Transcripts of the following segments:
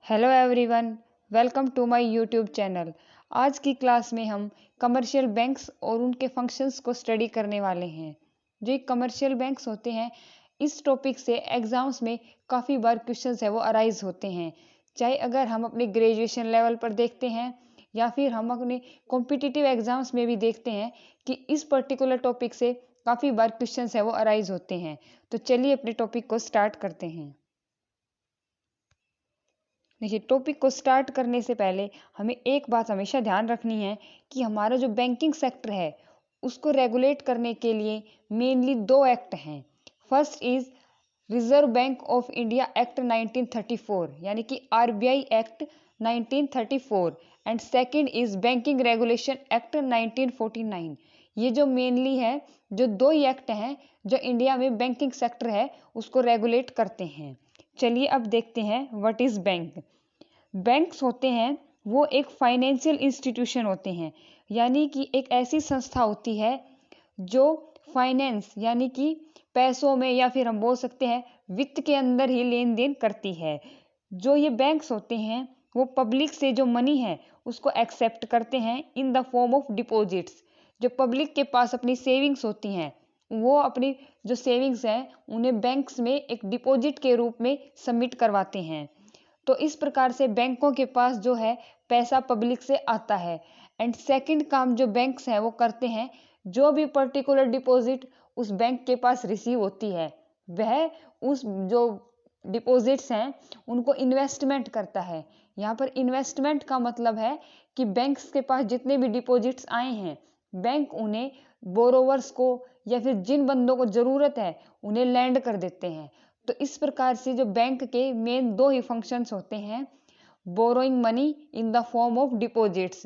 Hello everyone, welcome to my YouTube channel. आज की class में हम कमर्शियल बैंक्स और उनके फंक्शंस को स्टडी करने वाले हैं। जो ये कमर्शियल बैंक्स होते हैं, इस टॉपिक से एग्जाम्स में काफ़ी बार क्वेश्चंस है वो अराइज होते हैं। चाहे अगर हम अपने ग्रेजुएशन लेवल पर देखते हैं या फिर हम अपने कॉम्पिटिटिव एग्जाम्स में भी देखते हैं कि इस पर्टिकुलर टॉपिक से काफ़ी बार क्वेश्चंस है वो अराइज होते हैं। तो चलिए अपने टॉपिक को स्टार्ट करते हैं। देखिए, टॉपिक को स्टार्ट करने से पहले हमें एक बात हमेशा ध्यान रखनी है कि हमारा जो बैंकिंग सेक्टर है उसको रेगुलेट करने के लिए मेनली दो एक्ट हैं। First is reserve bank of India act 1934 यानी कि RBI act 1934 and second is banking regulation act 1949। ये जो मेनली है, जो दो ही एक्ट हैं जो इंडिया में बैंकिंग सेक्टर है उसको रेगुलेट करते हैं। चलिए अब देखते हैं व्हाट इज बैंक। बैंक्स होते हैं वो एक फाइनेंशियल इंस्टीट्यूशन होते हैं, यानी कि एक ऐसी संस्था होती है जो फाइनेंस यानी कि पैसों में या फिर हम बोल सकते हैं वित्त के अंदर ही लेन देन करती है। जो ये बैंक्स होते हैं वो पब्लिक से जो मनी है उसको एक्सेप्ट करते हैं in the form of deposits. जो पब्लिक के पास अपनी सेविंग्स होती हैं वो अपनी जो सेविंग्स हैं उन्हें बैंक्स में एक डिपॉजिट के रूप में सबमिट करवाते हैं। तो इस प्रकार से बैंकों के पास जो है पैसा पब्लिक से आता है। एंड सेकंड काम जो बैंक्स हैं वो करते हैं, जो भी पर्टिकुलर डिपॉजिट उस बैंक के पास रिसीव होती है वह उस जो डिपॉजिट्स हैं उनको इन्वेस्टमेंट करता है। यहाँ पर इन्वेस्टमेंट का मतलब है कि बैंक्स के पास जितने भी डिपॉजिट्स आए हैं बैंक उन्हें बोरोवर्स को या फिर जिन बंदों को ज़रूरत है उन्हें लैंड कर देते हैं। तो इस प्रकार से जो बैंक के मेन दो ही फंक्शंस होते हैं, borrowing money in the form of deposits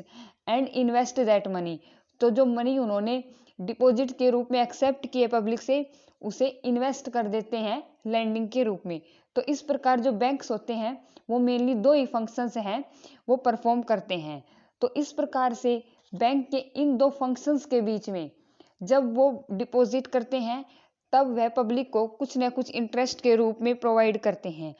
and invest that money. तो जो मनी उन्होंने डिपॉजिट के रूप में एक्सेप्ट किए पब्लिक से उसे इन्वेस्ट कर देते हैं लैंडिंग के रूप में। तो इस प्रकार जो बैंक्स होते हैं वो मेनली दो ही फंक्शंस हैं वो परफॉर्म करते हैं। तो इस प्रकार से बैंक के इन दो फंक्शंस के बीच में जब वो डिपॉजिट करते हैं तब वह पब्लिक को कुछ ना कुछ इंटरेस्ट के रूप में प्रोवाइड करते हैं।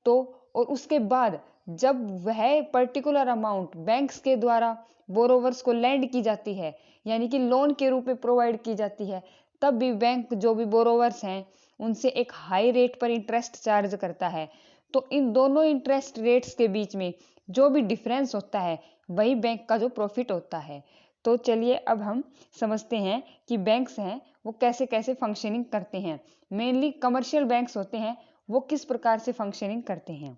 तो और उसके बाद जब वह पर्टिकुलर अमाउंट बैंक्स के द्वारा बोरोवर्स को लैंड की जाती है यानी कि लोन के रूप में प्रोवाइड की जाती है, तब भी बैंक जो भी बोरोवर्स हैं उनसे एक हाई रेट पर इंटरेस्ट चार्ज करता है। तो इन दोनों इंटरेस्ट रेट्स के बीच में जो भी डिफरेंस होता है वही बैंक का जो प्रॉफिट होता है। तो चलिए अब हम समझते हैं कि बैंक्स हैं वो कैसे कैसे फंक्शनिंग करते हैं। मेनली कमर्शियल बैंक्स होते हैं वो किस प्रकार से फंक्शनिंग करते हैं।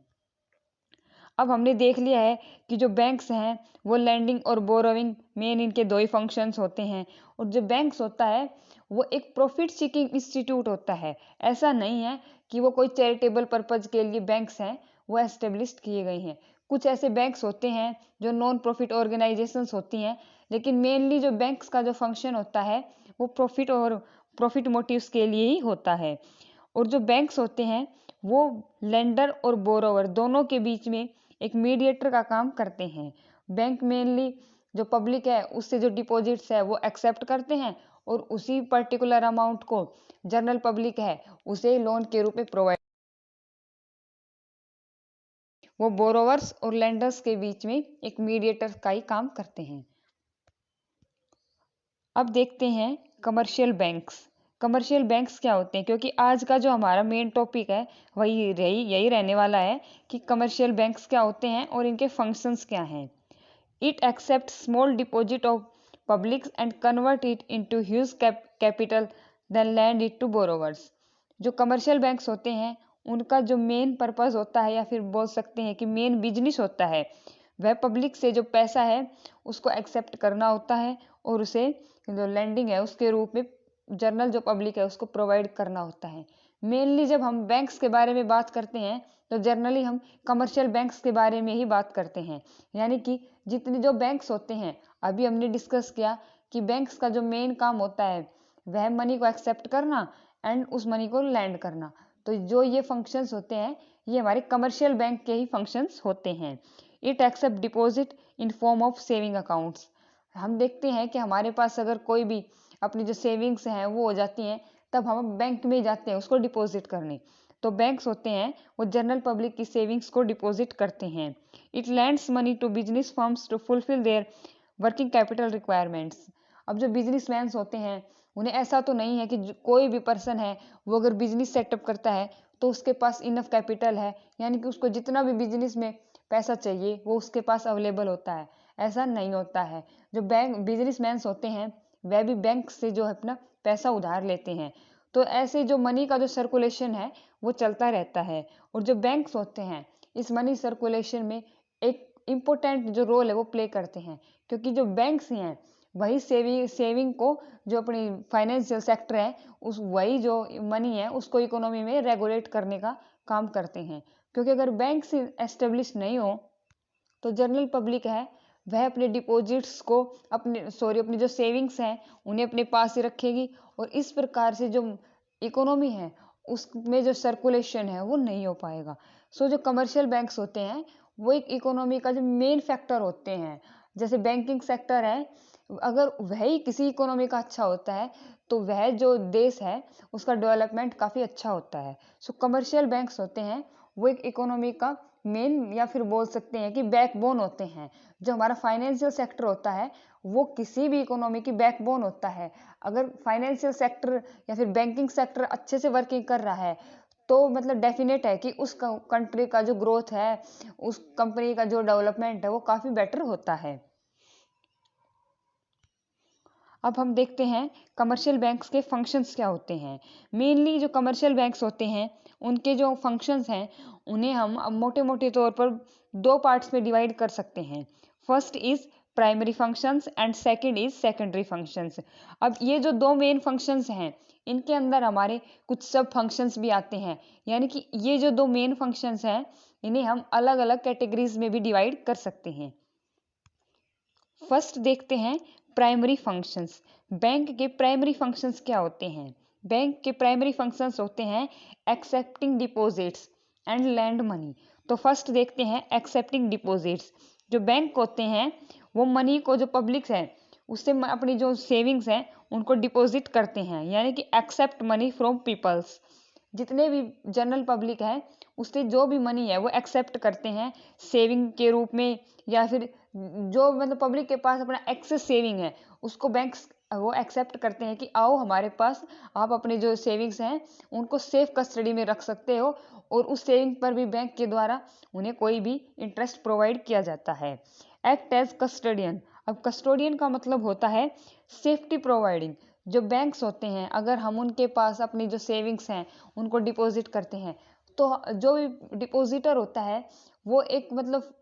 अब हमने देख लिया है कि जो बैंक्स हैं वो लैंडिंग और बोरोविंग मेन इनके दो ही फंक्शंस होते हैं। और जो बैंक्स होता है वो एक प्रॉफिट सीकिंग इंस्टीट्यूट होता है। ऐसा नहीं है कि वो कोई चैरिटेबल पर्पज के लिए बैंक्स हैं वो एस्टेब्लिश किए गए हैं। कुछ ऐसे बैंक्स होते हैं जो नॉन प्रॉफिट ऑर्गेनाइजेशंस होती हैं, लेकिन मेनली जो बैंक्स का जो फंक्शन होता है वो प्रॉफिट मोटिव्स के लिए ही होता है। और जो बैंक्स होते हैं वो लेंडर और बोरोवर दोनों के बीच में एक मीडिएटर का काम करते हैं। बैंक मेनली जो पब्लिक है उससे जो डिपॉजिट्स है वो एक्सेप्ट करते हैं और उसी पर्टिकुलर अमाउंट को जनरल पब्लिक है उसे लोन के रूप में प्रोवाइड, वो बोरोवर्स और लेंडर्स के बीच में एक मीडिएटर का ही काम करते हैं। अब देखते हैं कमर्शियल बैंक्स। कमर्शियल बैंक्स क्या होते हैं, क्योंकि आज का जो हमारा मेन टॉपिक है वही यही रहने वाला है कि कमर्शियल बैंक्स क्या होते हैं और इनके फंक्शंस क्या हैं। It accept small deposit of public and convert it into huge capital then lend it to borrowers. जो कमर्शियल बैंक्स होते हैं उनका जो मेन पर्पस होता है या फिर बोल सकते हैं कि मेन बिजनेस होता है वह पब्लिक से जो पैसा है उसको एक्सेप्ट करना होता है और उसे जो लैंडिंग है उसके रूप में जनरल जो पब्लिक है उसको प्रोवाइड करना होता है। मेनली जब हम बैंक्स के बारे में बात करते हैं तो जनरली हम कमर्शियल बैंक्स के बारे में ही बात करते हैं। यानी कि जितने जो बैंक्स होते हैं, अभी हमने डिस्कस किया कि बैंक्स का जो मेन काम होता है वह मनी को एक्सेप्ट करना एंड उस मनी को लैंड करना। तो जो ये फंक्शंस होते हैं ये हमारे कमर्शियल बैंक के ही फंक्शंस होते हैं। It accept deposit in form of saving accounts. हम देखते हैं कि हमारे पास अगर कोई भी अपनी जो सेविंग्स हैं वो हो जाती हैं तब हम बैंक में जाते हैं उसको डिपॉजिट करने। तो बैंक्स होते हैं वो जनरल पब्लिक की सेविंग्स को डिपॉजिट करते हैं। It lends money to business firms to fulfil their working capital requirements. अब जो बिजनेसमैन होते हैं उन्हें ऐसा तो नहीं है कि कोई भी पर्सन है वो अगर बिजनेस सेटअप करता है तो उसके पास इनफ कैपिटल है, यानी कि उसको जितना भी बिजनेस में पैसा चाहिए वो उसके पास अवेलेबल होता है। ऐसा नहीं होता है। जो बैंक बिजनेसमैन होते हैं वह भी बैंक से जो है अपना पैसा उधार लेते हैं। तो ऐसे जो मनी का जो सर्कुलेशन है वो चलता रहता है। और जो बैंक्स होते हैं इस मनी सर्कुलेशन में एक इम्पोर्टेंट जो रोल है वो प्ले करते हैं, क्योंकि जो बैंक्स हैं वही सेविंग को, जो अपनी फाइनेंशियल सेक्टर है उस वही जो मनी है उसको इकोनॉमी में रेगुलेट करने का काम करते हैं। क्योंकि अगर बैंक एस्टेब्लिश नहीं हो तो जनरल पब्लिक है वह अपने डिपॉजिट्स को अपनी जो सेविंग्स हैं उन्हें अपने पास ही रखेगी, और इस प्रकार से जो इकोनॉमी है उसमें जो सर्कुलेशन है वो नहीं हो पाएगा। जो कमर्शियल बैंक्स होते हैं वो एक इकोनॉमी का जो मेन फैक्टर होते हैं। जैसे बैंकिंग सेक्टर है, अगर वही किसी इकोनॉमी का अच्छा होता है तो वह जो देश है उसका डेवलपमेंट काफ़ी अच्छा होता है। कमर्शियल बैंक्स होते हैं वो एक इकोनॉमी का मेन, या फिर बोल सकते हैं कि बैकबोन होते हैं। जो हमारा फाइनेंशियल सेक्टर होता है वो किसी भी इकोनॉमी की बैकबोन होता है। अगर फाइनेंशियल सेक्टर या फिर बैंकिंग सेक्टर अच्छे से वर्किंग कर रहा है तो मतलब डेफिनेट है कि उस कंट्री का जो ग्रोथ है, उस कंपनी का जो डेवलपमेंट है वो काफ़ी बेटर होता है। अब हम देखते हैं कमर्शियल बैंक्स के फंक्शंस क्या होते हैं। मेनली जो कमर्शियल बैंक्स होते हैं उनके जो फंक्शंस हैं उन्हें हम मोटे मोटे तौर पर दो पार्ट्स में डिवाइड कर सकते हैं। First is primary functions and second is secondary functions. अब ये जो दो मेन फंक्शंस हैं इनके अंदर हमारे कुछ सब फंक्शंस भी आते हैं, यानी कि ये जो दो मेन फंक्शंस हैं इन्हें हम अलग अलग कैटेगरीज में भी डिवाइड कर सकते हैं। फर्स्ट देखते हैं प्राइमरी फंक्शंस। बैंक के प्राइमरी फंक्शंस क्या होते हैं? बैंक के प्राइमरी फंक्शंस होते हैं accepting deposits and land money. तो फर्स्ट देखते हैं एक्सेप्टिंग डिपॉजिट्स। जो बैंक होते हैं वो मनी को, जो पब्लिक है उससे अपनी जो सेविंग्स हैं उनको डिपॉजिट करते हैं, यानी कि एक्सेप्ट मनी फ्रॉम पीपल्स। जितने भी जनरल पब्लिक है उससे जो भी मनी है वो एक्सेप्ट करते हैं सेविंग के रूप में, या फिर जो मतलब पब्लिक के पास अपना एक्सेस सेविंग है उसको बैंक्स वो एक्सेप्ट करते हैं कि आओ हमारे पास, आप अपने जो सेविंग्स हैं उनको सेफ कस्टडी में रख सकते हो, और उस सेविंग पर भी बैंक के द्वारा उन्हें कोई भी इंटरेस्ट प्रोवाइड किया जाता है। Act as custodian. अब कस्टोडियन का मतलब होता है सेफ्टी प्रोवाइडिंग। जो बैंक्स होते हैं अगर हम उनके पास अपनी जो सेविंग्स हैं उनको डिपॉजिट करते हैं तो जो भी डिपॉजिटर होता है वो एक मतलब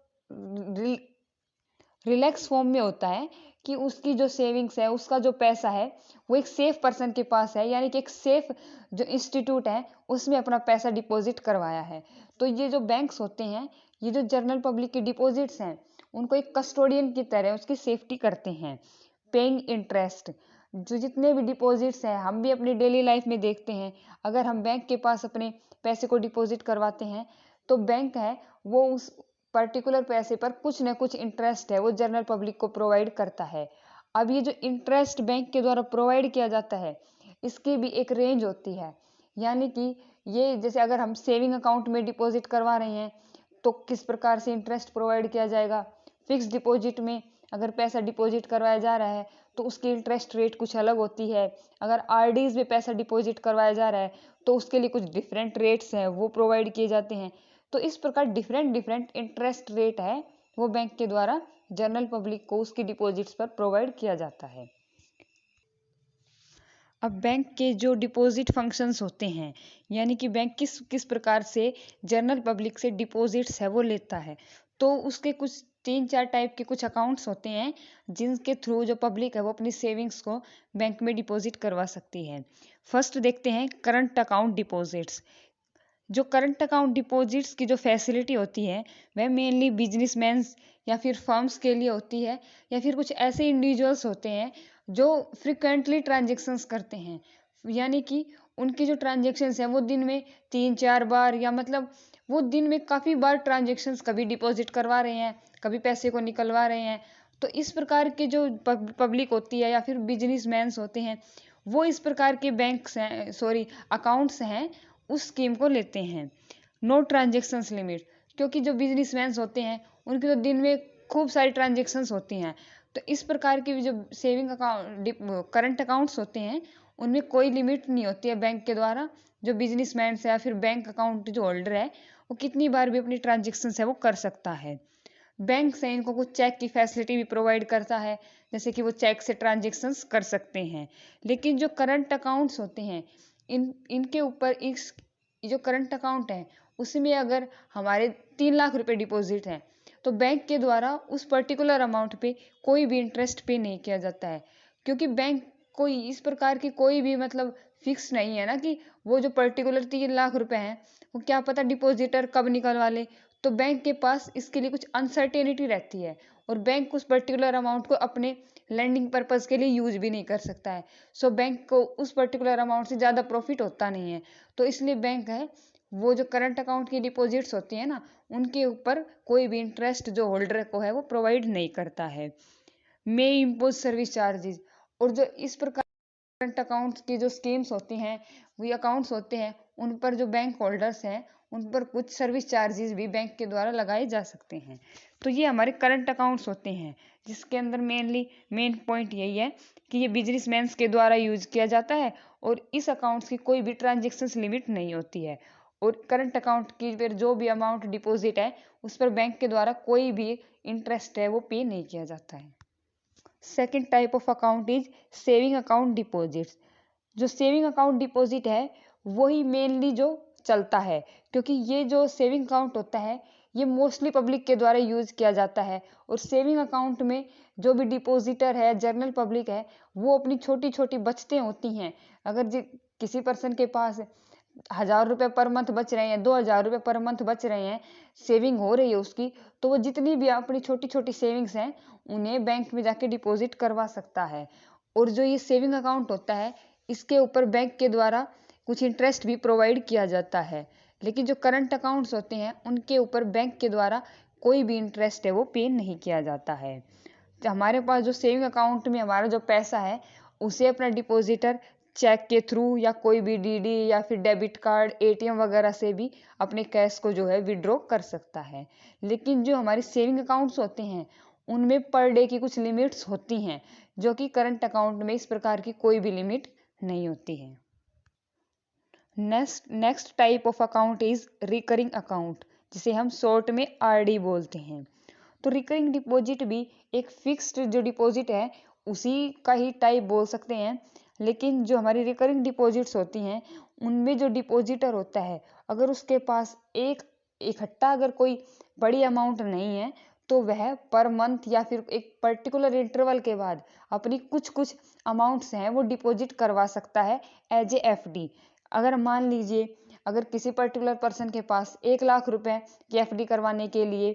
रिलैक्स फॉर्म में होता है कि उसकी जो सेविंग्स है, उसका जो पैसा है वो एक सेफ पर्सन के पास है, यानी कि एक सेफ जो इंस्टीट्यूट है उसमें अपना पैसा डिपॉजिट करवाया है। तो ये जो बैंक्स होते हैं ये जो जनरल पब्लिक के डिपॉजिट्स हैं उनको एक कस्टोडियन की तरह उसकी सेफ्टी करते हैं। Paying interest. जो जितने भी डिपॉजिट्स हैं हम भी अपनी डेली लाइफ में देखते हैं, अगर हम बैंक के पास अपने पैसे को डिपॉजिट करवाते हैं तो बैंक है वो उस पर्टिकुलर पैसे पर कुछ ना कुछ इंटरेस्ट है वो जनरल पब्लिक को प्रोवाइड करता है। अब ये जो इंटरेस्ट बैंक के द्वारा प्रोवाइड किया जाता है इसकी भी एक रेंज होती है, यानी कि ये जैसे अगर हम सेविंग अकाउंट में डिपॉजिट करवा रहे हैं तो किस प्रकार से इंटरेस्ट प्रोवाइड किया जाएगा। फिक्स डिपॉजिट में अगर पैसा डिपॉजिट करवाया जा रहा है तो उसकी इंटरेस्ट रेट कुछ अलग होती है। अगर आरडीज में पैसा डिपॉजिट करवाया जा रहा है तो उसके लिए कुछ डिफरेंट रेट्स हैं वो प्रोवाइड किए जाते हैं। तो इस प्रकार डिफरेंट डिफरेंट इंटरेस्ट रेट है वो बैंक के द्वारा जनरल पब्लिक को उसकी डिपॉजिट्स पर प्रोवाइड किया जाता है। अब बैंक के जो डिपॉजिट फंक्शंस होते हैं, यानी कि बैंक किस किस प्रकार से जनरल पब्लिक से डिपॉजिट्स है वो लेता है, तो उसके कुछ 3-4 टाइप के कुछ अकाउंट्स होते हैं जिनके थ्रू जो पब्लिक है वो अपनी सेविंग्स को बैंक में डिपॉजिट करवा सकती है। फर्स्ट देखते हैं करंट अकाउंट डिपॉजिट्स। जो करंट अकाउंट डिपॉजिट्स की जो फैसिलिटी होती है वह मेनली बिजनेसमैन्स या फिर फर्म्स के लिए होती है, या फिर कुछ ऐसे इंडिविजुअल्स होते हैं जो फ्रिक्वेंटली ट्रांजेक्शन्स करते हैं, यानी कि उनकी जो ट्रांजेक्शन्स हैं वो दिन में 3-4 बार, या मतलब वो दिन में काफ़ी बार ट्रांजेक्शन्स कभी डिपॉजिट करवा रहे हैं कभी पैसे को निकलवा रहे हैं। तो इस प्रकार के जो पब्लिक होती है या फिर बिजनेसमैन्स होते हैं वो इस प्रकार के बैंक्स हैं, सॉरी अकाउंट्स हैं उस स्कीम को लेते हैं। नो ट्रांजेक्शन्स लिमिट, क्योंकि जो बिजनेसमैन होते हैं उनकी तो दिन में खूब सारी ट्रांजेक्शन्स होती हैं, तो इस प्रकार की जो सेविंग अकाउंट करंट अकाउंट्स होते हैं उनमें कोई लिमिट नहीं होती है बैंक के द्वारा। जो बिजनेसमैन या फिर बैंक अकाउंट जो होल्डर है वो कितनी बार भी अपनी ट्रांजेक्शन्स है वो कर सकता है। बैंक से इनको कुछ चेक की फैसिलिटी भी प्रोवाइड करता है, जैसे कि वो चेक से ट्रांजेक्शन्स कर सकते हैं। लेकिन जो करंट अकाउंट्स होते हैं इनके ऊपर इस जो करंट अकाउंट है उसमें अगर हमारे 3 लाख रुपए डिपॉजिट हैं तो बैंक के द्वारा उस पर्टिकुलर अमाउंट पे कोई भी इंटरेस्ट पे नहीं किया जाता है, क्योंकि बैंक कोई इस प्रकार की कोई भी मतलब फिक्स नहीं है ना कि वो जो पर्टिकुलर 3 लाख रुपए हैं वो क्या पता डिपॉजिटर कब निकलवा ले। तो बैंक के पास इसके लिए कुछ अनसर्टेनिटी रहती है और बैंक उस पर्टिकुलर अमाउंट को अपने लैंडिंग पर्पस के लिए यूज भी नहीं कर सकता है। सो बैंक को उस पर्टिकुलर अमाउंट से ज़्यादा प्रॉफिट होता नहीं है, तो इसलिए बैंक है वो जो करंट अकाउंट की डिपॉजिट्स होती है ना उनके ऊपर कोई भी इंटरेस्ट जो होल्डर को है वो प्रोवाइड नहीं करता है। मे इम्पोज सर्विस चार्जेस, और जो इस प्रकार करंट अकाउंट्स की जो स्कीम्स होती हैं वो अकाउंट्स होते हैं उन पर जो बैंक होल्डर्स हैं उन पर कुछ सर्विस चार्जेस भी बैंक के द्वारा लगाए जा सकते हैं। तो ये हमारे करंट अकाउंट्स होते हैं जिसके अंदर मेन पॉइंट यही है कि ये बिजनेसमैन के द्वारा यूज किया जाता है और इस अकाउंट्स की कोई भी ट्रांजेक्शन लिमिट नहीं होती है। और करंट अकाउंट की फिर जो भी अमाउंट डिपॉजिट है उस पर बैंक के द्वारा कोई भी इंटरेस्ट है वो पे नहीं किया जाता है। Second type of account is saving account deposits. जो सेविंग अकाउंट डिपॉजिट है वही मेनली जो चलता है, क्योंकि ये जो सेविंग अकाउंट होता है ये मोस्टली पब्लिक के द्वारा यूज किया जाता है। और सेविंग अकाउंट में जो भी डिपॉजिटर है जनरल पब्लिक है वो अपनी छोटी छोटी बचतें होती हैं। अगर किसी पर्सन के पास 1,000 रुपये पर मंथ बच रहे हैं, 2,000 रुपये पर मंथ बच रहे हैं, सेविंग हो रही है उसकी, तो वो जितनी भी अपनी छोटी छोटी सेविंग्स हैं उन्हें बैंक में जाके डिपॉजिट करवा सकता है। और जो ये सेविंग अकाउंट होता है इसके ऊपर बैंक के द्वारा कुछ इंटरेस्ट भी प्रोवाइड किया जाता है। लेकिन जो करंट अकाउंट्स होते हैं उनके ऊपर बैंक के द्वारा कोई भी इंटरेस्ट है वो पे नहीं किया जाता है। तो हमारे पास जो सेविंग अकाउंट में हमारा जो पैसा है उसे अपना डिपॉजिटर चेक के थ्रू या कोई भी डीडी या फिर डेबिट कार्ड एटीएम वगैरह से भी अपने कैश को जो है विड्रॉ कर सकता है। लेकिन जो हमारे सेविंग अकाउंट्स होते हैं उनमें पर डे की कुछ लिमिट्स होती हैं जो कि करंट अकाउंट में इस प्रकार की कोई भी लिमिट नहीं होती है। Next type of account is recurring account, जिसे हम शॉर्ट में आरडी बोलते हैं। तो रिकरिंग डिपॉजिट भी एक फिक्स्ड जो डिपॉजिट है उसी का ही टाइप बोल सकते हैं। लेकिन जो हमारी रिकरिंग डिपॉजिट्स होती हैं उनमें जो डिपॉजिटर होता है अगर उसके पास एक इकट्ठा अगर कोई बड़ी अमाउंट नहीं है तो वह पर मंथ या फिर एक पर्टिकुलर इंटरवल के बाद अपनी कुछ कुछ अमाउंट्स हैं वो डिपॉजिट करवा सकता है एज ए एफडी। अगर मान लीजिए अगर किसी पर्टिकुलर पर्सन के पास 1 लाख रुपए की एफडी करवाने के लिए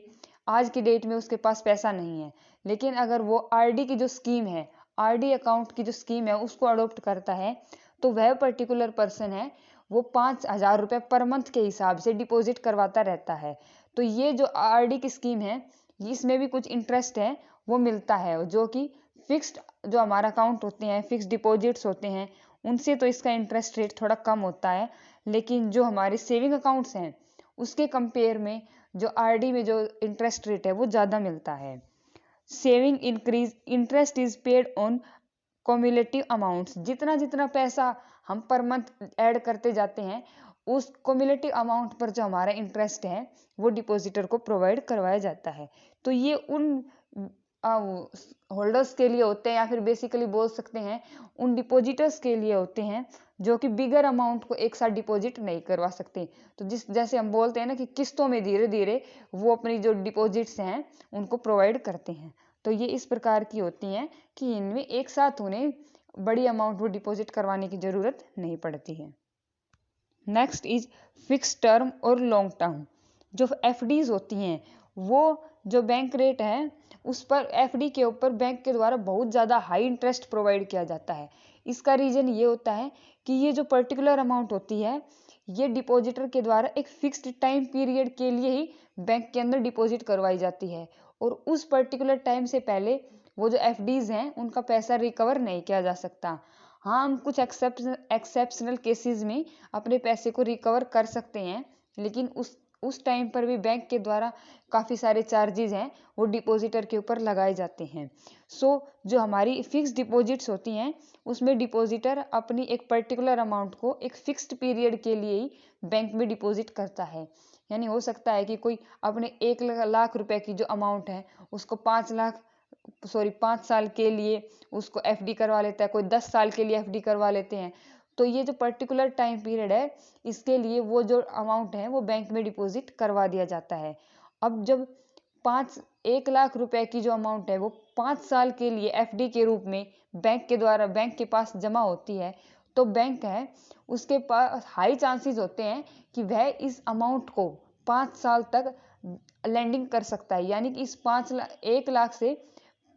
आज की डेट में उसके पास पैसा नहीं है, लेकिन अगर वो आरडी की जो स्कीम है आरडी अकाउंट की जो स्कीम है उसको अडोप्ट करता है तो वह पर्टिकुलर पर्सन है वो 5,000 रुपये पर मंथ के हिसाब से डिपॉजिट करवाता रहता है। तो ये जो आरडी की स्कीम है इसमें भी कुछ इंटरेस्ट है वो मिलता है जो कि फिक्स्ड जो हमारा अकाउंट होते हैं फिक्स्ड डिपॉजिट्स होते हैं उनसे तो इसका इंटरेस्ट रेट थोड़ा कम होता है। लेकिन जो हमारे सेविंग अकाउंट्स हैं उसके कंपेयर में जो आरडी में जो इंटरेस्ट रेट है वो ज़्यादा मिलता है। Saving increase interest is paid on cumulative amounts, जितना जितना पैसा हम पर मंथ ऐड करते जाते हैं उस कम्युलेटिव अमाउंट पर जो हमारा इंटरेस्ट है वो डिपॉजिटर को प्रोवाइड करवाया जाता है। तो ये उन होल्डर्स के लिए होते हैं या फिर बेसिकली बोल सकते हैं उन डिपॉजिटर्स के लिए होते हैं जो कि बिगर अमाउंट को एक साथ डिपॉजिट नहीं करवा सकते। तो जैसे हम बोलते हैं ना कि किस्तों में धीरे धीरे वो अपनी जो डिपॉजिट्स हैं उनको प्रोवाइड करते हैं। तो ये इस प्रकार की होती हैं कि इनमें एक साथ उन्हें बड़ी अमाउंट वो डिपॉजिट करवाने की ज़रूरत नहीं पड़ती है। नेक्स्ट इज फिक्स टर्म और लॉन्ग टर्म। जो एफडीज होती हैं वो जो बैंक रेट है उस पर एफडी के ऊपर बैंक के द्वारा बहुत ज़्यादा हाई इंटरेस्ट प्रोवाइड किया जाता है। इसका रीज़न ये होता है कि ये जो पर्टिकुलर अमाउंट होती है ये डिपॉजिटर के द्वारा एक फिक्स्ड टाइम पीरियड के लिए ही बैंक के अंदर डिपॉजिट करवाई जाती है और उस पर्टिकुलर टाइम से पहले वो जो एफडीज हैं उनका पैसा रिकवर नहीं किया जा सकता। हाँ, हम कुछ एक्सेप्शनल केसेस में अपने पैसे को रिकवर कर सकते हैं, लेकिन उस टाइम पर भी बैंक के द्वारा काफ़ी सारे चार्जेज हैं वो डिपॉजिटर के ऊपर लगाए जाते हैं। जो हमारी फिक्स्ड डिपॉजिट्स होती हैं उसमें डिपॉजिटर अपनी एक पर्टिकुलर अमाउंट को एक फिक्स्ड पीरियड के लिए ही बैंक में डिपॉजिट करता है। यानी हो सकता है कि कोई अपने 1 लाख रुपए की जो अमाउंट है उसको 5 साल के लिए उसको एफडी करवा लेता है, कोई 10 साल के लिए एफडी करवा लेते हैं। तो ये जो पर्टिकुलर टाइम पीरियड है इसके लिए वो जो अमाउंट है वो बैंक में डिपॉजिट करवा दिया जाता है। अब जब 1 लाख रुपए की जो अमाउंट है वो 5 साल के लिए एफडी के रूप में बैंक के पास जमा होती है, तो बैंक है उसके पास हाई चांसेस होते हैं कि वह इस अमाउंट को 5 साल तक लैंडिंग कर सकता है। यानी कि इस 1 लाख से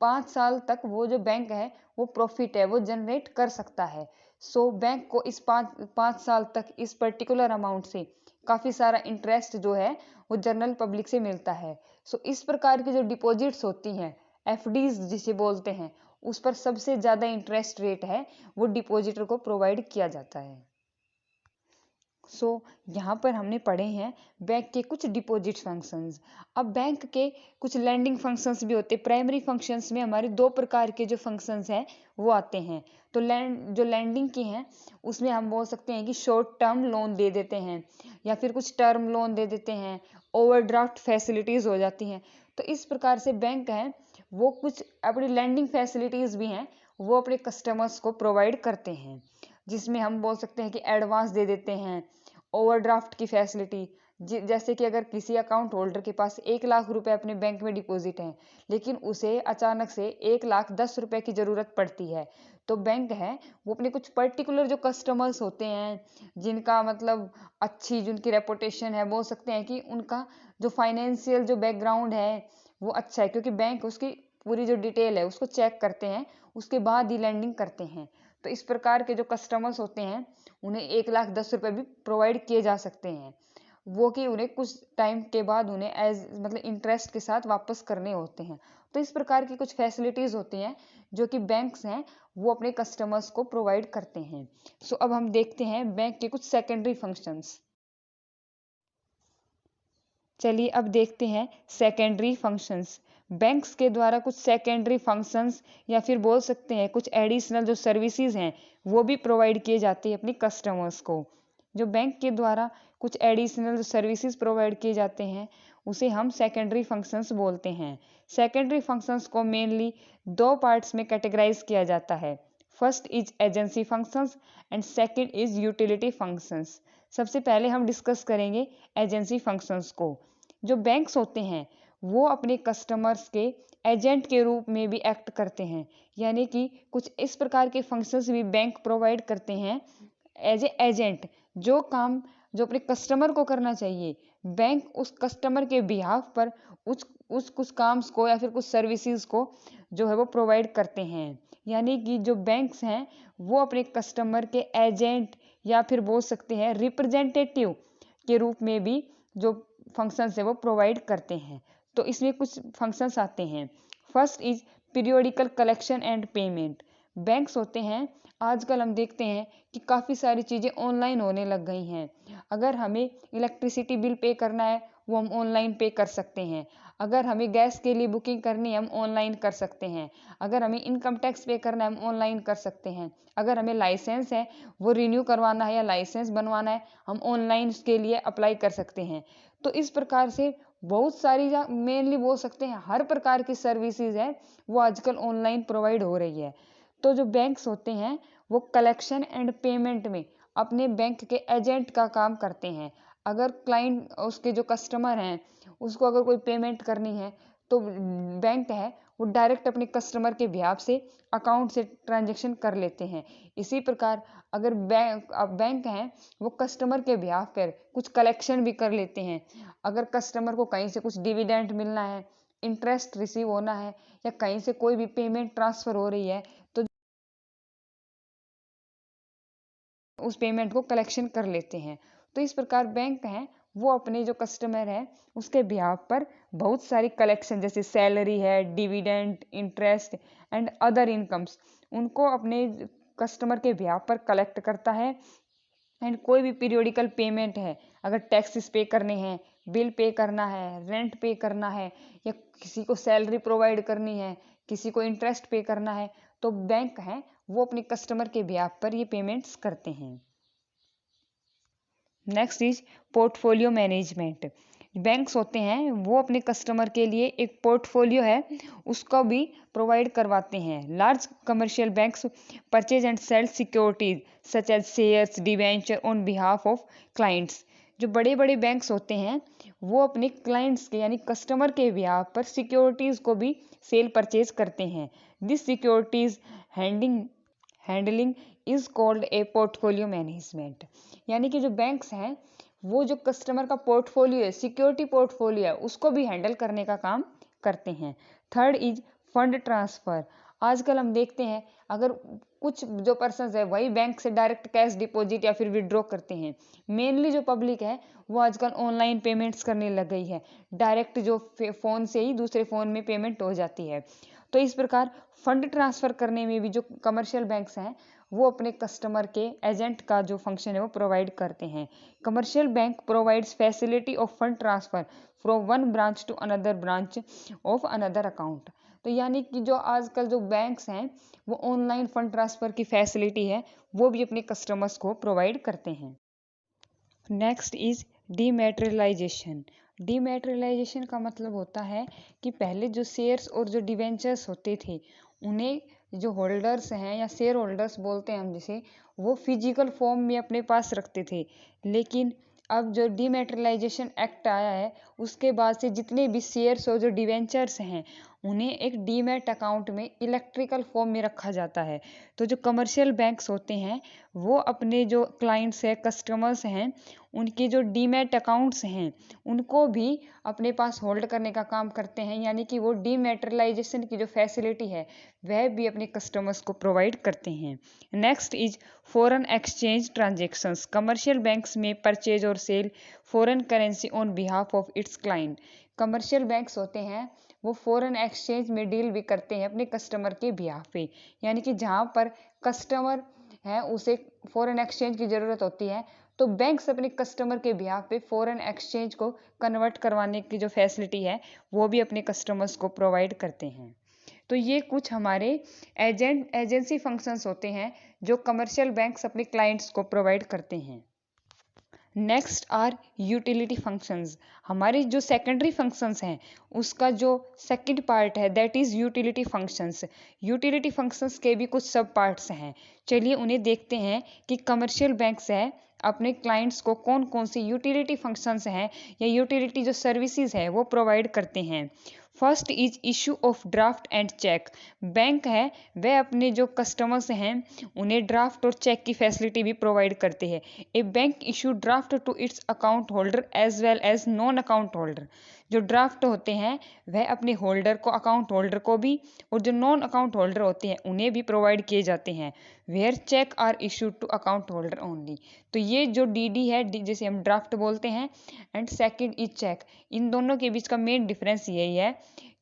5 साल तक वो जो बैंक है वो प्रॉफिट है वो जनरेट कर सकता है। बैंक को इस 5 साल तक इस पर्टिकुलर अमाउंट से काफ़ी सारा इंटरेस्ट जो है वो जनरल पब्लिक से मिलता है। इस प्रकार की जो डिपॉजिट्स होती हैं, एफडीज जिसे बोलते हैं, उस पर सबसे ज़्यादा इंटरेस्ट रेट है वो डिपॉजिटर को प्रोवाइड किया जाता है। यहाँ पर हमने पढ़े हैं बैंक के कुछ डिपॉजिट फंक्शंस। अब बैंक के कुछ लैंडिंग फंक्शंस भी होते हैं। प्राइमरी फंक्शंस में हमारे 2 प्रकार के जो फंक्शंस हैं वो आते हैं। तो जो लैंडिंग के हैं उसमें हम बोल सकते हैं कि शॉर्ट टर्म लोन दे देते हैं या फिर कुछ टर्म लोन दे देते हैं, ओवरड्राफ्ट फैसिलिटीज़ हो जाती हैं। तो इस प्रकार से बैंक है वो कुछ अपनी लैंडिंग फैसिलिटीज़ भी हैं वो अपने कस्टमर्स को प्रोवाइड करते हैं, जिसमें हम बोल सकते हैं कि एडवांस दे देते हैं, ओवरड्राफ्ट की फैसिलिटी। जैसे कि अगर किसी अकाउंट होल्डर के पास 1 लाख रुपए अपने बैंक में डिपॉजिट हैं, लेकिन उसे अचानक से 1,10,000 रुपए की ज़रूरत पड़ती है, तो बैंक है वो अपने कुछ पर्टिकुलर जो कस्टमर्स होते हैं जिनका मतलब अच्छी जिनकी रेपुटेशन है, बोल सकते हैं कि उनका जो फाइनेंशियल जो बैकग्राउंड है वो अच्छा है, क्योंकि बैंक उसकी पूरी जो डिटेल है उसको चेक करते हैं, उसके बाद ही लैंडिंग करते हैं। तो इस प्रकार के जो कस्टमर्स होते हैं उन्हें 1,10,000 रुपए भी प्रोवाइड किए जा सकते हैं, वो कि उन्हें कुछ टाइम के बाद उन्हें एज मतलब इंटरेस्ट के साथ वापस करने होते हैं। तो इस प्रकार की कुछ फैसिलिटीज़ होती हैं जो कि बैंक्स हैं वो अपने कस्टमर्स को प्रोवाइड करते हैं। अब हम देखते हैं बैंक के कुछ सेकेंडरी फंक्शंस। चलिए अब देखते हैं सेकेंडरी फंक्शंस। बैंक्स के द्वारा कुछ सेकेंडरी फंक्शंस या फिर बोल सकते हैं कुछ एडिशनल जो सर्विसेज हैं वो भी प्रोवाइड किए जाते हैं अपने कस्टमर्स को। जो बैंक के द्वारा कुछ एडिशनल सर्विसेज प्रोवाइड किए जाते हैं उसे हम सेकेंडरी फंक्शंस बोलते हैं। सेकेंडरी फंक्शंस को मेनली 2 पार्ट्स में कैटेगराइज किया जाता है। First is agency functions and second is utility functions. सबसे पहले हम डिस्कस करेंगे एजेंसी फंक्शंस को। जो बैंक्स होते हैं वो अपने कस्टमर्स के एजेंट के रूप में भी एक्ट करते हैं, यानी कि कुछ इस प्रकार के फंक्शंस भी बैंक प्रोवाइड करते हैं एज ए एजेंट। जो काम जो अपने कस्टमर को करना चाहिए, बैंक उस कस्टमर के बिहाफ पर उस कुछ काम्स को या फिर कुछ सर्विसेज को जो है वो प्रोवाइड करते हैं। यानी कि जो बैंक्स हैं वो अपने कस्टमर के एजेंट या फिर बोल सकते हैं रिप्रेजेंटेटिव के रूप में भी जो फंक्शंस है वो प्रोवाइड करते हैं। तो इसमें कुछ फंक्शंस आते हैं। First is periodical collection and payment. Banks होते हैं, आजकल हम देखते हैं कि काफ़ी सारी चीज़ें ऑनलाइन होने लग गई हैं। अगर हमें इलेक्ट्रिसिटी बिल पे करना है वो हम ऑनलाइन पे कर सकते हैं। अगर हमें गैस के लिए बुकिंग करनी है हम ऑनलाइन कर सकते हैं। अगर हमें इनकम टैक्स पे करना है हम ऑनलाइन कर सकते हैं। अगर हमें लाइसेंस है वो रिन्यू करवाना है या लाइसेंस बनवाना है हम ऑनलाइन उसके लिए अप्लाई कर सकते हैं। तो इस प्रकार से बहुत सारी मेनली बोल सकते हैं हर प्रकार की सर्विसेज है वो आजकल ऑनलाइन प्रोवाइड हो रही है। तो जो बैंक्स होते हैं वो कलेक्शन एंड पेमेंट में अपने बैंक के एजेंट का काम करते हैं। अगर क्लाइंट उसके जो कस्टमर हैं उसको अगर कोई पेमेंट करनी है तो बैंक है वो डायरेक्ट अपने कस्टमर के बिहाफ से अकाउंट से ट्रांजैक्शन कर लेते हैं। इसी प्रकार अगर बैंक है वो कस्टमर के बिहाफ पर कुछ कलेक्शन भी कर लेते हैं। अगर कस्टमर को कहीं से कुछ डिविडेंड मिलना है, इंटरेस्ट रिसीव होना है या कहीं से कोई भी पेमेंट ट्रांसफ़र हो रही है तो उस पेमेंट को कलेक्शन कर लेते हैं। तो इस प्रकार बैंक हैं वो अपने जो कस्टमर है उसके बिहाफ पर बहुत सारी कलेक्शन जैसे सैलरी है, dividend, interest and other incomes उनको अपने कस्टमर के बिहाफ पर कलेक्ट करता है। एंड कोई भी पीरियोडिकल पेमेंट है, अगर टैक्सेस पे करने हैं, बिल पे करना है, रेंट पे करना है, या किसी को सैलरी प्रोवाइड करनी है, किसी को इंटरेस्ट पे करना है, तो बैंक है वो अपने कस्टमर के बिहाफ पर ये पेमेंट्स करते हैं। Next is portfolio management. Banks होते हैं वो अपने कस्टमर के लिए एक पोर्टफोलियो है उसको भी प्रोवाइड करवाते हैं। Large commercial banks purchase and sale securities such as shares debenture on behalf of clients. जो बड़े बड़े बैंक्स होते हैं वो अपने क्लाइंट्स के यानी कस्टमर के बिहाफ पर सिक्योरिटीज को भी सेल परचेज करते हैं। This securities handling is called a portfolio management. यानी कि जो बैंक्स हैं वो जो कस्टमर का पोर्टफोलियो है, सिक्योरिटी पोर्टफोलियो है, उसको भी हैंडल करने का काम करते हैं। Third is fund transfer. आजकल हम देखते हैं अगर कुछ जो पर्सन है वही बैंक से डायरेक्ट कैश डिपॉजिट या फिर विड्रॉ करते हैं। मेनली जो पब्लिक है वो आजकल ऑनलाइन पेमेंट्स करने लग गई है, डायरेक्ट जो फ़ोन से ही दूसरे फ़ोन में पेमेंट हो जाती है। तो इस प्रकार फंड ट्रांसफ़र करने में भी जो कमर्शियल बैंक्स हैं वो अपने कस्टमर के एजेंट का जो फंक्शन है वो प्रोवाइड करते हैं। Commercial bank provides facility of fund transfer from one branch to another branch of another account. तो यानी कि जो आजकल जो बैंक्स हैं वो ऑनलाइन फंड ट्रांसफ़र की फैसिलिटी है वो भी अपने कस्टमर्स को प्रोवाइड करते हैं। Next is डीमैटेरियलाइजेशन। डीमैटेरियलाइजेशन का मतलब होता है कि पहले जो शेयर्स और जो डिवेंचर्स होते थे उन्हें जो होल्डर्स हैं या शेयर होल्डर्स बोलते हैं हम जिसे, वो फिजिकल फॉर्म में अपने पास रखते थे। लेकिन अब जो डीमैटेरियलाइजेशन एक्ट आया है उसके बाद से जितने भी शेयर्स और जो डिवेंचर्स हैं उन्हें एक डीमैट अकाउंट में इलेक्ट्रिकल फॉर्म में रखा जाता है। तो जो कमर्शियल बैंक्स होते हैं वो अपने जो क्लाइंट्स हैं, कस्टमर्स हैं, उनके जो डीमैट अकाउंट्स हैं उनको भी अपने पास होल्ड करने का काम करते हैं। यानी कि वो डीमैटेरियलाइजेशन की जो फैसिलिटी है वह भी अपने कस्टमर्स को प्रोवाइड करते हैं। Next is foreign exchange transactions. Commercial banks में परचेज और sale foreign currency on behalf of its client. Commercial banks होते हैं वो फॉरेन एक्सचेंज में डील भी करते हैं अपने कस्टमर के बिहाफ पे। यानी कि जहाँ पर कस्टमर है उसे फॉरेन एक्सचेंज की ज़रूरत होती है तो बैंक्स अपने कस्टमर के बिहाफ पे फॉरेन एक्सचेंज को कन्वर्ट करवाने की जो फैसिलिटी है वो भी अपने कस्टमर्स को प्रोवाइड करते हैं। तो ये कुछ हमारे एजेंसी फंक्शंस होते हैं जो कमर्शियल बैंक्स अपने क्लाइंट्स को प्रोवाइड करते हैं। Next are utility functions. हमारे जो सेकेंडरी फंक्शंस हैं उसका जो सेकंड पार्ट है that is utility functions. Utility functions के भी कुछ सब पार्ट्स हैं, चलिए उन्हें देखते हैं कि कमर्शियल बैंक्स है अपने क्लाइंट्स को कौन कौन सी यूटिलिटी फंक्शंस हैं या यूटिलिटी जो सर्विसेज है वो प्रोवाइड करते हैं। First is issue of draft and cheque. Bank है वह अपने जो कस्टमर्स हैं उन्हें ड्राफ्ट और चेक की फैसिलिटी भी प्रोवाइड करते हैं। A bank issue draft to its account holder as well as non account holder. जो ड्राफ्ट होते हैं वह अपने होल्डर को, अकाउंट होल्डर को भी, और जो नॉन अकाउंट होल्डर होते हैं उन्हें भी प्रोवाइड किए जाते हैं। Where cheque are issued to account holder only. तो ये जो डीडी है जिसे हम ड्राफ्ट बोलते हैं एंड सेकंड इज चेक, इन दोनों के बीच का मेन डिफरेंस यही है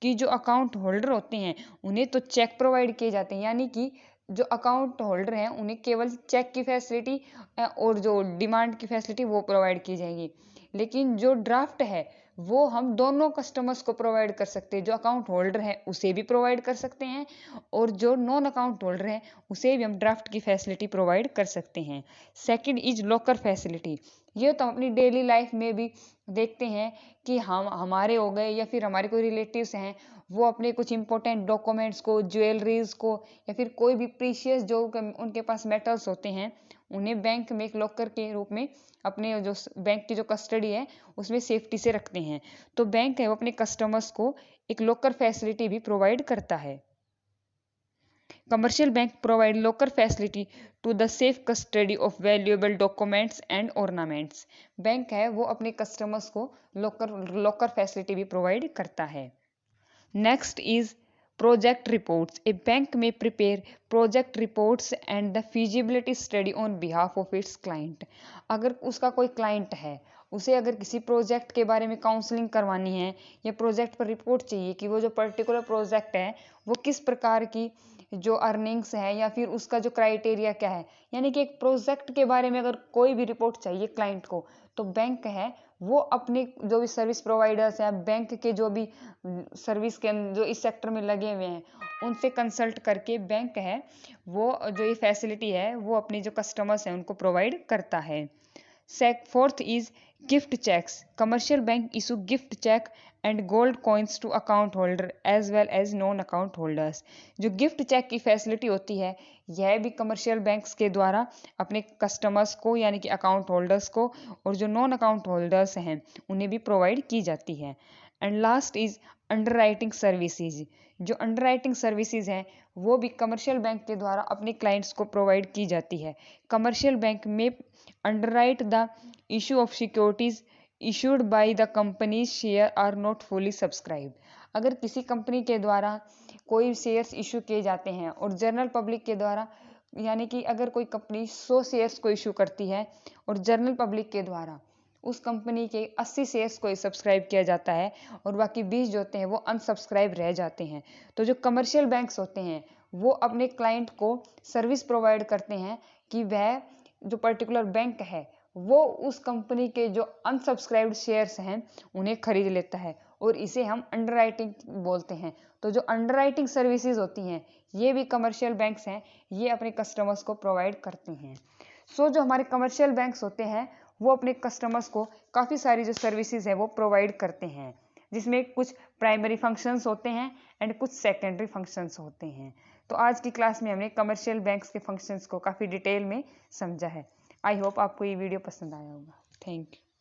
कि जो अकाउंट होल्डर होते हैं उन्हें तो चेक प्रोवाइड किए जाते हैं, यानी कि जो अकाउंट होल्डर हैं उन्हें केवल चेक की फैसिलिटी और जो डिमांड की फैसिलिटी वो प्रोवाइड की जाएगी। लेकिन जो ड्राफ्ट है वो हम दोनों कस्टमर्स को प्रोवाइड कर सकते हैं, जो अकाउंट होल्डर है उसे भी प्रोवाइड कर सकते हैं और जो नॉन अकाउंट होल्डर है उसे भी हम ड्राफ्ट की फैसिलिटी प्रोवाइड कर सकते हैं। Second is locker facility. ये तो हम अपनी डेली लाइफ में भी देखते हैं कि हम हमारे हो गए या फिर हमारे कोई रिलेटिव्स हैं वो अपने कुछ इंपॉर्टेंट डॉक्यूमेंट्स को, ज्वेलरीज को, या फिर कोई भी प्रीशियस जो उनके पास मेटल्स होते हैं उन्हें बैंक में एक लॉकर के रूप में अपने जो बैंक की जो कस्टडी है उसमें सेफ्टी से रखते हैं। तो बैंक है वो अपने कस्टमर्स को एक लॉकर फैसिलिटी भी प्रोवाइड करता है। Commercial bank provide locker facility to the safe custody of valuable documents and ornaments. Bank है वो अपने कस्टमर्स को लॉकर फैसिलिटी भी प्रोवाइड करता है। Next is project reports. A bank में prepare project reports and the feasibility study on behalf of its client. अगर उसका कोई क्लाइंट है उसे अगर किसी प्रोजेक्ट के बारे में काउंसलिंग करवानी है या प्रोजेक्ट पर रिपोर्ट चाहिए कि वो जो पर्टिकुलर प्रोजेक्ट है वो किस प्रकार की जो अर्निंग्स है या फिर उसका जो क्राइटेरिया क्या है, यानी कि एक प्रोजेक्ट के बारे में अगर कोई भी रिपोर्ट चाहिए क्लाइंट को, तो बैंक है वो अपने जो भी सर्विस प्रोवाइडर्स हैं, बैंक के जो भी सर्विस के जो इस सेक्टर में लगे हुए हैं, उनसे कंसल्ट करके बैंक है वो जो ये फैसिलिटी है वो अपने जो कस्टमर्स हैं उनको प्रोवाइड करता है। Fourth is gift checks. Commercial bank issue gift check and gold coins to account holder as well as non account holders. जो गिफ्ट चेक की फैसिलिटी होती है यह भी कमर्शियल बैंक्स के द्वारा अपने कस्टमर्स को यानी कि अकाउंट होल्डर्स को और जो नॉन अकाउंट होल्डर्स हैं उन्हें भी प्रोवाइड की जाती है। And last is underwriting services. जो अंडरराइटिंग सर्विसेज हैं वो भी कमर्शियल बैंक के द्वारा अपने क्लाइंट्स को प्रोवाइड की जाती है। कमर्शियल बैंक में underwrite the issue of securities issued by the company's share are not fully subscribed। अगर किसी कंपनी के द्वारा कोई शेयर्स इशू किए जाते हैं और जनरल पब्लिक के द्वारा, यानी कि अगर कोई कंपनी 100 शेयर्स को इशू करती है और जनरल पब्लिक के द्वारा उस कंपनी के 80 शेयर्स को सब्सक्राइब किया जाता है और बाकी 20 जो होते हैं वो अनसब्सक्राइब रह जाते हैं, तो जो कमर्शियल बैंक्स होते हैं वो अपने क्लाइंट को सर्विस प्रोवाइड करते हैं कि वह जो पर्टिकुलर बैंक है वो उस कंपनी के जो अनसब्सक्राइब्ड शेयर्स हैं उन्हें खरीद लेता है और इसे हम अंडरराइटिंग बोलते हैं। तो जो अंडरराइटिंग सर्विसेज होती हैं ये भी कमर्शियल बैंक्स हैं, ये अपने कस्टमर्स को प्रोवाइड करते हैं। सो जो हमारे कमर्शियल बैंक्स होते हैं वो अपने कस्टमर्स को काफ़ी सारी जो सर्विसेज है वो प्रोवाइड करते हैं, जिसमें कुछ प्राइमरी फंक्शंस होते हैं एंड कुछ सेकेंडरी फंक्शंस होते हैं। तो आज की क्लास में हमने कमर्शियल बैंक्स के फंक्शंस को काफ़ी डिटेल में समझा है। आई होप आपको ये वीडियो पसंद आया होगा। Thank you.